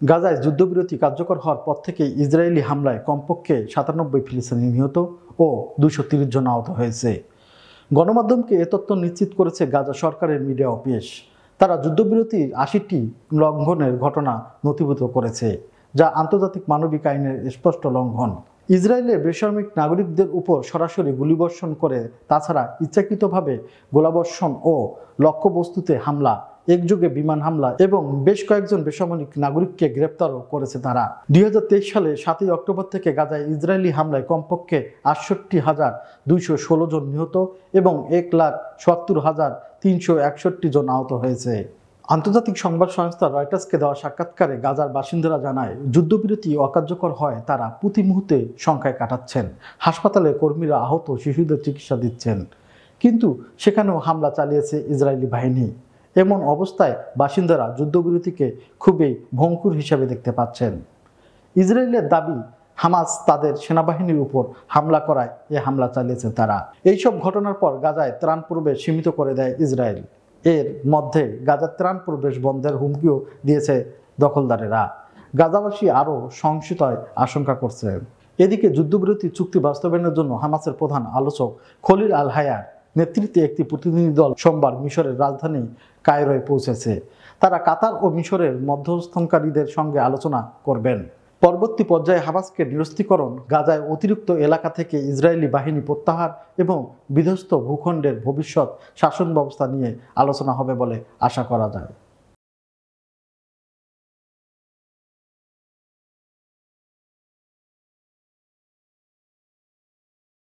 গাজায় যুদ্ধবিরতি কার্যকর হওয়ার পর থেকে ইসরায়েলি হামলায় কমপক্ষে 97 ফিলিস্তিনি নিহত ও 230 জন আহত হয়েছে। গণমাধ্যমকে এ তথ্য নিশ্চিত করেছে গাজা সরকারের মিডিয়া অফিস। তারা যুদ্ধবিরতির 80টি লঙ্ঘনের ঘটনা নথিভুক্ত করেছে, যা আন্তর্জাতিক মানবিক আইনের স্পষ্ট লঙ্ঘন। ইসরায়েলের বেসামরিক নাগরিকদের উপর সরাসরি গুলিবর্ষণ করে, তাছাড়া ইচ্ছাকৃতভাবে গোলাবর্ষণ ও লক্ষ্যবস্তুতে হামলা, একযোগে বিমান হামলা এবং বেশ কয়েকজন বেসামরিক নাগরিককে গ্রেপ্তারও করেছে তারা। 2023 সালে 7 অক্টোবর থেকে গাজায় ইসরায়েলি হামলায় কমপক্ষে 68,216 জন নিহত এবং 1,70,361 জন আহত হয়েছে। আন্তর্জাতিক সংবাদ সংস্থা রয়টার্সকে দেওয়া সাক্ষাৎকারে গাজার বাসিন্দারা জানায়, যুদ্ধবিরতি অকার্যকর হয় তারা প্রতি মুহূর্তে সংখ্যায় কাটাচ্ছেন। হাসপাতালে কর্মীরা আহত শিশুদের চিকিৎসা দিচ্ছেন, কিন্তু সেখানেও হামলা চালিয়েছে ইসরায়েলি বাহিনী। এমন অবস্থায় বাসিন্দারা যুদ্ধবিরতিকে খুবই ভঙ্গুর হিসাবে দেখতে পাচ্ছেন। ইসরায়েলের দাবি, হামাস তাদের সেনাবাহিনীর উপর হামলা করায় এ হামলা চালিয়েছে তারা। এইসব ঘটনার পর গাজায় ত্রাণ প্রবেশ সীমিত করে দেয় ইসরায়েল। এর মধ্যে গাজার ত্রাণ প্রবেশ বন্ধের হুমকিও দিয়েছে দখলদারেরা। গাজাবাসী আরও সহিংসতায় আশঙ্কা করছে। এদিকে যুদ্ধবিরতি চুক্তি বাস্তবায়নের জন্য হামাসের প্রধান আলোচক খলিল আল হায়ার নেতৃত্বে একটি প্রতিনিধি দল সোমবার মিশরের রাজধানী কায়রোয় পৌঁছেছে। তারা কাতার ও মিশরের মধ্যস্থকারীদের সঙ্গে আলোচনা করবেন। পরবর্তী পর্যায়ে হামাসকে নিরস্ত্রীকরণ, গাজায় অতিরিক্ত এলাকা থেকে ইসরায়েলি বাহিনী প্রত্যাহার এবং বিধ্বস্ত ভূখণ্ডের ভবিষ্যৎ শাসন ব্যবস্থা নিয়ে আলোচনা হবে বলে আশা করা যায়।